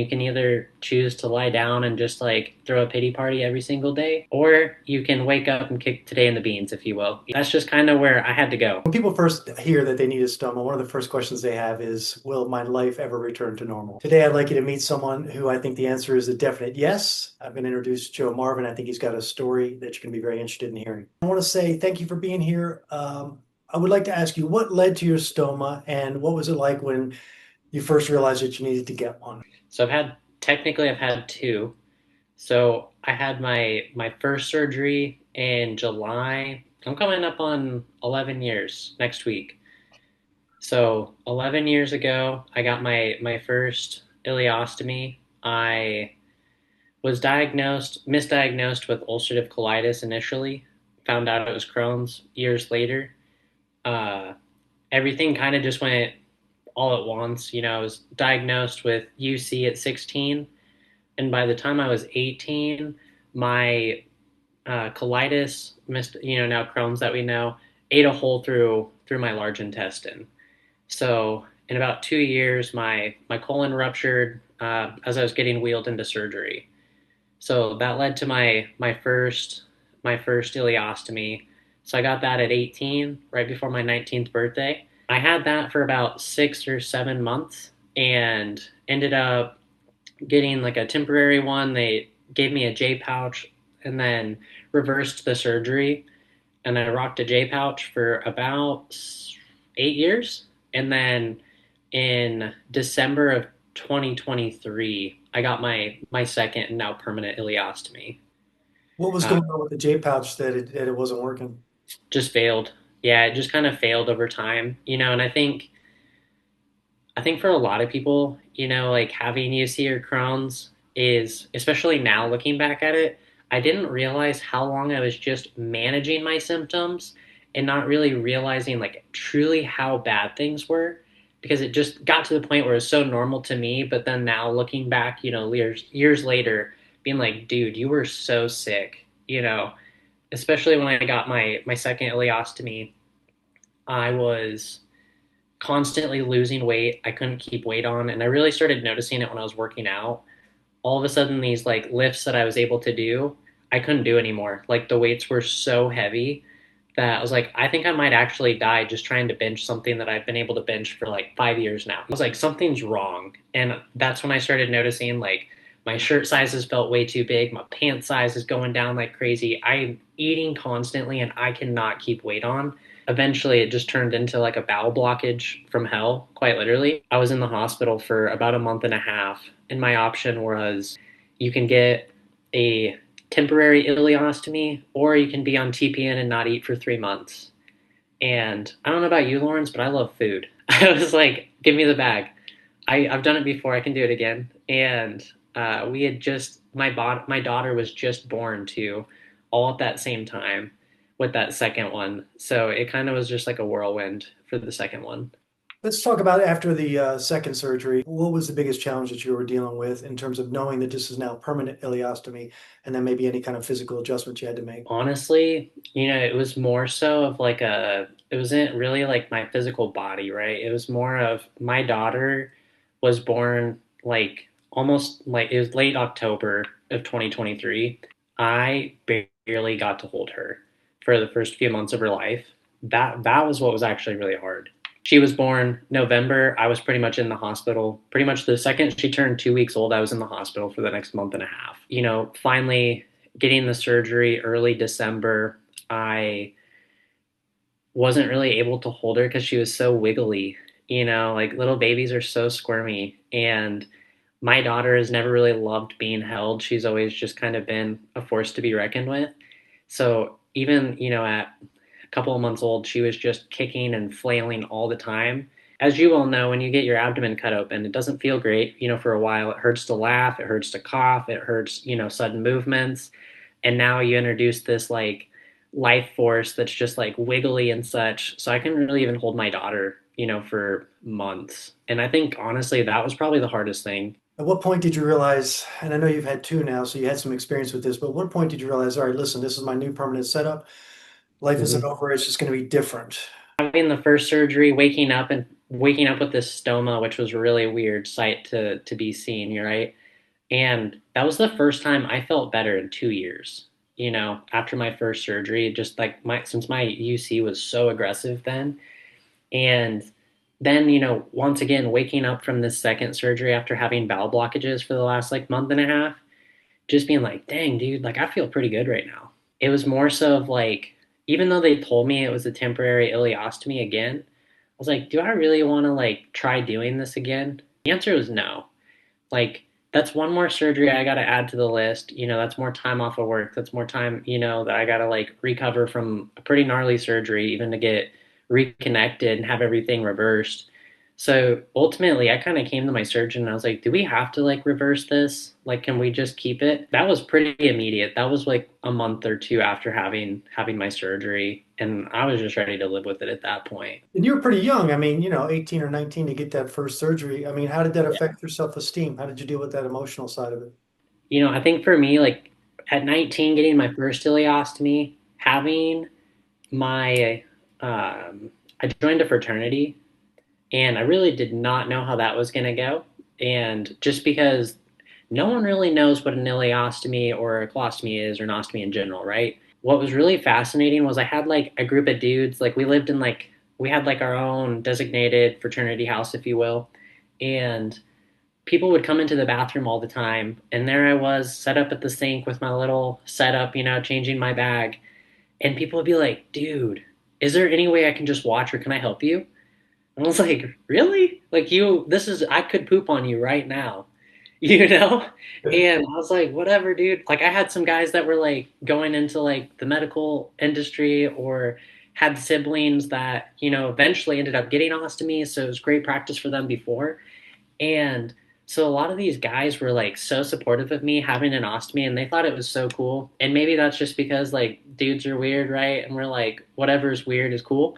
You can either choose to lie down and just like throw a pity party every single day, or you can wake up and kick today in the beans, if you will. That's just kind of where I had to go. When people first hear that they need a stoma, one of the first questions they have is, will my life ever return to normal? Today, I'd like you to meet someone who I think the answer is a definite yes. I'm going to introduce Joe Marvin. I think he's got a story that you're going to be very interested in hearing. I want to say thank you for being here. I would like to ask you what led to your stoma and what was it like when you first realized that you needed to get one? So I've had two. So I had my first surgery in July. I'm coming up on 11 years next week. So 11 years ago, I got my first ileostomy. I was misdiagnosed with ulcerative colitis initially. Found out it was Crohn's years later. Uh, Everything kind of just went all at once. I was diagnosed with UC at 16, and by the time I was 18, my colitis, now Crohn's that we know, ate a hole through my large intestine. So in about 2 years, my colon ruptured as I was getting wheeled into surgery. So that led to my first ileostomy. So I got that at 18, right before my 19th birthday. I had that for about 6 or 7 months and ended up getting like a temporary one. They gave me a J pouch and then reversed the surgery. And I rocked a J pouch for about 8 years. And then in December of 2023, I got my second and now permanent ileostomy. What was Uh, going on with the J pouch that it wasn't working? just failed. Yeah, it just kind of failed over time, and I think for a lot of people, like having UC or Crohn's is, especially now looking back at it, I didn't realize how long I was just managing my symptoms and not really realizing like truly how bad things were, because it just got to the point where it was so normal to me. But then now looking back, years later, being like, dude, you were so sick, especially when I got my second ileostomy. I was constantly losing weight. I couldn't keep weight on, and I really started noticing it when I was working out. All of a sudden, these like lifts that I was able to do, I couldn't do anymore. Like the weights were so heavy that I was like, I think I might actually die just trying to bench something that I've been able to bench for like 5 years now. I was like, something's wrong. And that's when I started noticing like my shirt sizes felt way too big. My pant size is going down like crazy. I'm eating constantly and I cannot keep weight on. Eventually, it just turned into like a bowel blockage from hell, quite literally. I was in the hospital for about a month and a half, and my option was you can get a temporary ileostomy, or you can be on TPN and not eat for 3 months. And I don't know about you, Lawrence, but I love food. I was like, give me the bag. I've done it before. I can do it again. And we had just my daughter was just born too, all at that same time with that second one. So it kind of was just like a whirlwind for the second one. Let's talk about after the second surgery. What was the biggest challenge that you were dealing with in terms of knowing that this is now permanent ileostomy, and then maybe any kind of physical adjustments you had to make? Honestly, it was more so of like it wasn't really like my physical body, right? It was more of my daughter was born like almost like it was late October of 2023. I barely got to hold her for the first few months of her life. That was what was actually really hard. She was born November. I was pretty much in the hospital. Pretty much the second she turned 2 weeks old, I was in the hospital for the next month and a half. Finally getting the surgery early December, I wasn't really able to hold her because she was so wiggly. Like little babies are so squirmy. And my daughter has never really loved being held. She's always just kind of been a force to be reckoned with. So even, at a couple of months old, she was just kicking and flailing all the time. As you all know, when you get your abdomen cut open, it doesn't feel great, for a while. It hurts to laugh, it hurts to cough, it hurts, sudden movements. And now you introduce this like life force that's just like wiggly and such. So I couldn't really even hold my daughter, for months. And I think honestly, that was probably the hardest thing. At what point did you realize, and I know you've had two now, so you had some experience with this, but what point did you realize, all right, listen, this is my new permanent setup. Life isn't Mhm. over, it's just going to be different. Having the first surgery, waking up and waking up with this stoma, which was a really weird sight to be seen, right? And that was the first time I felt better in 2 years. After my first surgery, just like my since my UC was so aggressive then, and then once again waking up from this second surgery after having bowel blockages for the last like month and a half, just being like, dang, dude, like I feel pretty good right now. It was more so of like, even though they told me it was a temporary ileostomy again, I was like, do I really want to like try doing this again? The answer was no. Like, that's one more surgery I got to add to the list. That's more time off of work. That's more time, that I got to like recover from a pretty gnarly surgery, even to get reconnected and have everything reversed. So ultimately, I kind of came to my surgeon and I was like, do we have to like reverse this? Like, can we just keep it? That was pretty immediate. That was like a month or two after having my surgery. And I was just ready to live with it at that point. And you were pretty young. I mean, 18 or 19 to get that first surgery. I mean, how did that affect your self-esteem? How did you deal with that emotional side of it? I think for me, like at 19, getting my first ileostomy, having my, I joined a fraternity and I really did not know how that was going to go. And just because no one really knows what an ileostomy or a colostomy is or an ostomy in general, right? What was really fascinating was I had like a group of dudes, like we lived in like, we had like our own designated fraternity house, if you will. And people would come into the bathroom all the time, and there I was set up at the sink with my little setup, changing my bag, and people would be like, dude, is there any way I can just watch, or can I help you? And I was like, really? Like, this is, I could poop on you right now, you know? And I was like, whatever, dude. Like, I had some guys that were like going into like the medical industry or had siblings that, eventually ended up getting ostomy. So it was great practice for them before. And so a lot of these guys were like so supportive of me having an ostomy and they thought it was so cool. And maybe that's just because like dudes are weird, right? And we're like, whatever's weird is cool.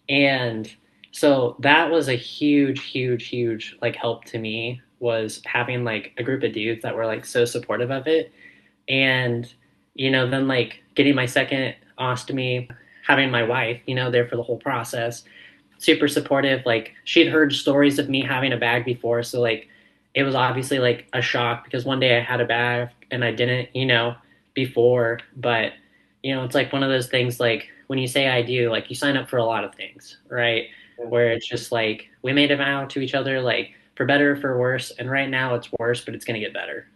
And so that was a huge, huge, huge like help to me, was having like a group of dudes that were like so supportive of it. And, then like getting my second ostomy, having my wife, there for the whole process, super supportive. Like she'd heard stories of me having a bag before, so like it was obviously like a shock because one day I had a bag and I didn't, before. But it's like one of those things like when you say I do, like you sign up for a lot of things, right? Where it's just like we made a vow to each other, like for better or for worse, and right now it's worse, but it's gonna get better.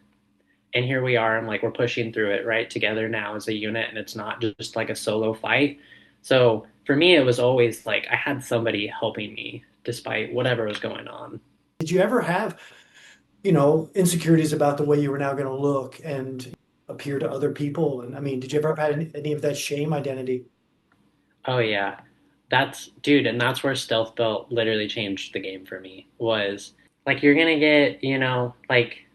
And here we are, and like we're pushing through it right together now as a unit, and it's not just like a solo fight. So for me, it was always like I had somebody helping me despite whatever was going on. Did you ever have, insecurities about the way you were now going to look and appear to other people? And I mean, did you ever have any of that shame identity? Oh yeah, that's dude, and that's where stealth belt literally changed the game for me. Was like you're gonna get, like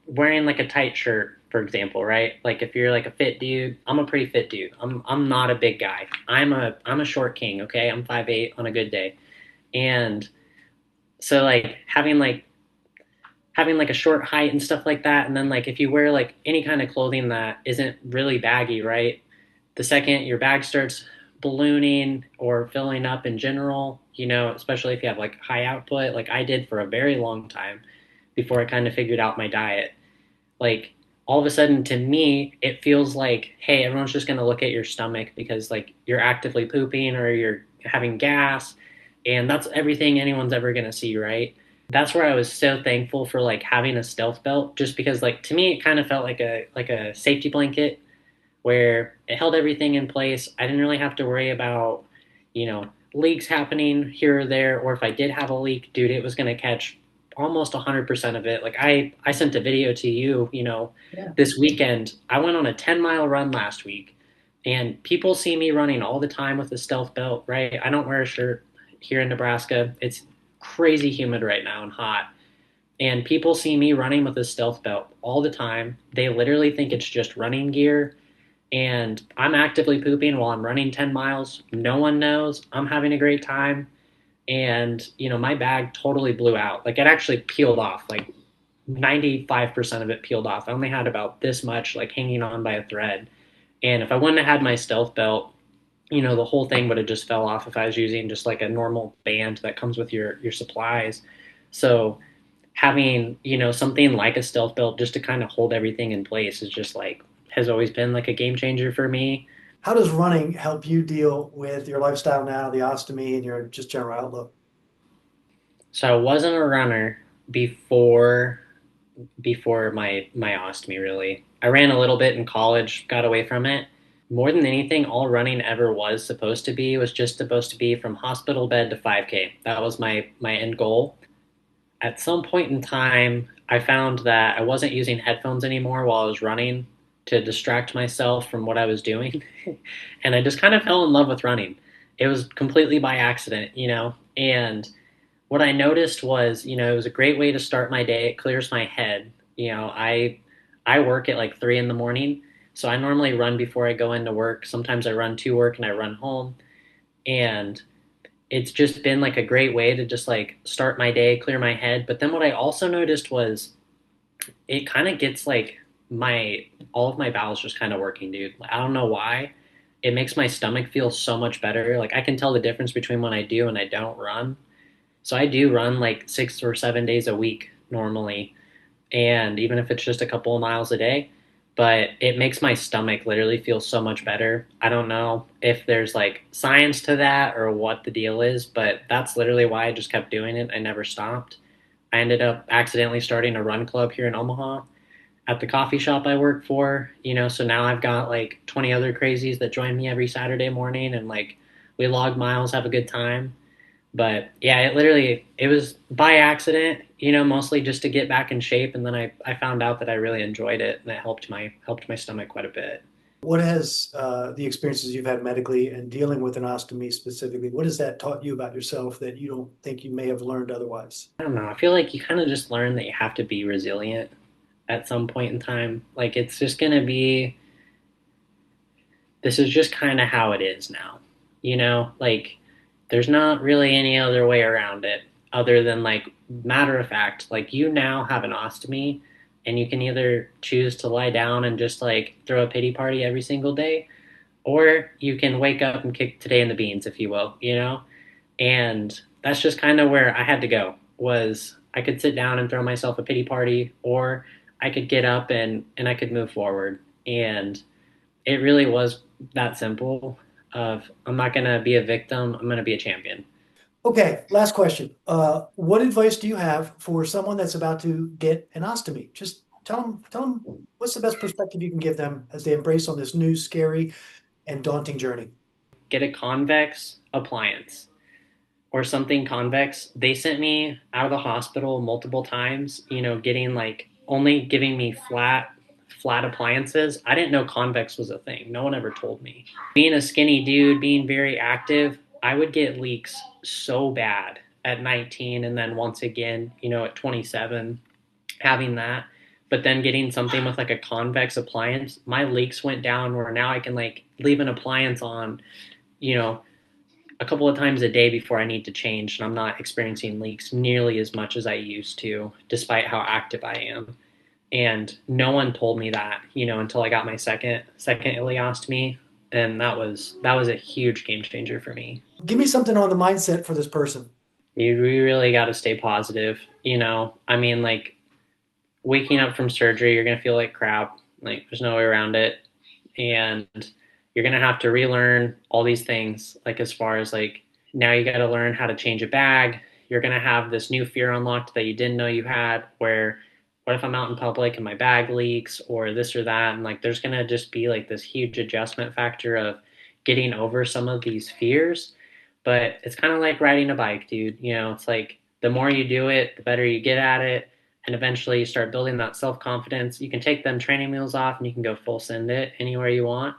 wearing like a tight shirt, for example, right? Like if you're like a fit dude, I'm a pretty fit dude. I'm not a big guy. I'm a short king, okay? I'm 5'8" on a good day. And so like having like a short height and stuff like that, and then like if you wear like any kind of clothing that isn't really baggy, right? The second your bag starts ballooning or filling up in general, especially if you have like high output, like I did for a very long time before I kind of figured out my diet. Like all of a sudden to me it feels like, hey, everyone's just going to look at your stomach because like you're actively pooping or you're having gas, and that's everything anyone's ever going to see, right? That's where I was so thankful for like having a stealth belt, just because like to me it kind of felt like a safety blanket where it held everything in place. I didn't really have to worry about, leaks happening here or there, or if I did have a leak, dude, it was going to catch almost 100% of it. Like I sent a video to you, Yeah. this weekend. I went on a 10-mile run last week, and people see me running all the time with a stealth belt, right? I don't wear a shirt here in Nebraska. It's crazy humid right now and hot. And people see me running with a stealth belt all the time. They literally think it's just running gear, and I'm actively pooping while I'm running 10 miles. No one knows. I'm having a great time. And, my bag totally blew out. Like it actually peeled off, like 95% of it peeled off. I only had about this much like hanging on by a thread. And if I wouldn't have had my stealth belt, the whole thing would have just fell off if I was using just like a normal band that comes with your supplies. So having, something like a stealth belt just to kind of hold everything in place is just like has always been like a game changer for me. How does running help you deal with your lifestyle now, the ostomy, and your just general outlook? So I wasn't a runner before my ostomy really. I ran a little bit in college, got away from it. More than anything, all running ever was supposed to be was just supposed to be from hospital bed to 5K. That was my end goal. At some point in time, I found that I wasn't using headphones anymore while I was running to distract myself from what I was doing. And I just kind of fell in love with running. It was completely by accident. And what I noticed was, it was a great way to start my day. It clears my head. I work at like 3 in the morning, so I normally run before I go into work. Sometimes I run to work and I run home, and it's just been like a great way to just like start my day, clear my head. But then what I also noticed was it kind of gets like my all of my bowels just kind of working, dude. I don't know why. It makes my stomach feel so much better. Like I can tell the difference between when I do and I don't run. So I do run like 6 or 7 days a week normally, and even if it's just a couple of miles a day, but it makes my stomach literally feel so much better. I don't know if there's like science to that or what the deal is, but that's literally why I just kept doing it. I never stopped. I ended up accidentally starting a run club here in Omaha at the coffee shop I work for. So now I've got like 20 other crazies that join me every Saturday morning, and like we log miles, have a good time. But yeah, it was by accident, mostly just to get back in shape, and then I found out that I really enjoyed it, and it helped my stomach quite a bit. What has the experiences you've had medically and dealing with an ostomy specifically, what has that taught you about yourself that you don't think you may have learned otherwise? I don't know. I feel like you kind of just learn that you have to be resilient at some point in time. Like it's just gonna be this is just kind of how it is now. Like there's not really any other way around it other than like matter of fact, like you now have an ostomy and you can either choose to lie down and just like throw a pity party every single day, or you can wake up and kick today in the beans, if you will. And that's just kind of where I had to go was I could sit down and throw myself a pity party, or I could get up and I could move forward. And it really was that simple of I'm not going to be a victim, I'm going to be a champion. Okay, last question. What advice do you have for someone that's about to get an ostomy? Just tell them what's the best perspective you can give them as they embrace on this new, scary, and daunting journey. Get a convex appliance or something convex. They sent me out of the hospital multiple times, getting like only giving me flat appliances. I didn't know convex was a thing. No one ever told me. Being a skinny dude, being very active, I would get leaks so bad at 19 and then once again, at 27 having that. But then getting something with like a convex appliance, my leaks went down where now I can like leave an appliance on, you know, a couple of times a day before I need to change, and I'm not experiencing leaks nearly as much as I used to, despite how active I am. And no one told me that, until I got my second ileostomy, and that was a huge game changer for me. Give me something on the mindset for this person. You really got to stay positive. I mean, like waking up from surgery, you're gonna feel like crap. Like there's no way around it, and you're gonna have to relearn all these things. Like as far as like now, you got to learn how to change a bag. You're gonna have this new fear unlocked that you didn't know you had. Where what if I'm out in public and my bag leaks or this or that? And like there's gonna just be like this huge adjustment factor of getting over some of these fears. But it's kind of like riding a bike, dude. It's like the more you do it, the better you get at it, and eventually you start building that self confidence. You can take them training wheels off and you can go full send it anywhere you want.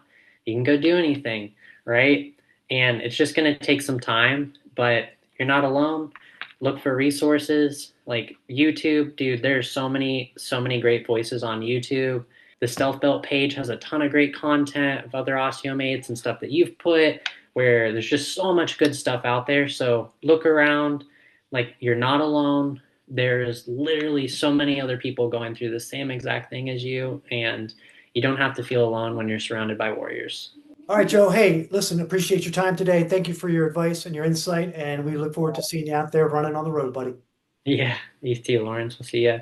You can go do anything, right? And it's just going to take some time, but you're not alone. Look for resources like YouTube, dude. There's so many great voices on YouTube. The Stealth Belt page has a ton of great content of other osteomates and stuff that you've put, where there's just so much good stuff out there. So look around, like you're not alone. There's literally so many other people going through the same exact thing as you, and you don't have to feel alone when you're surrounded by warriors. All right, Joe. Hey, listen, appreciate your time today. Thank you for your advice and your insight, and we look forward to seeing you out there running on the road, buddy. Yeah, you too, Lawrence. We'll see ya.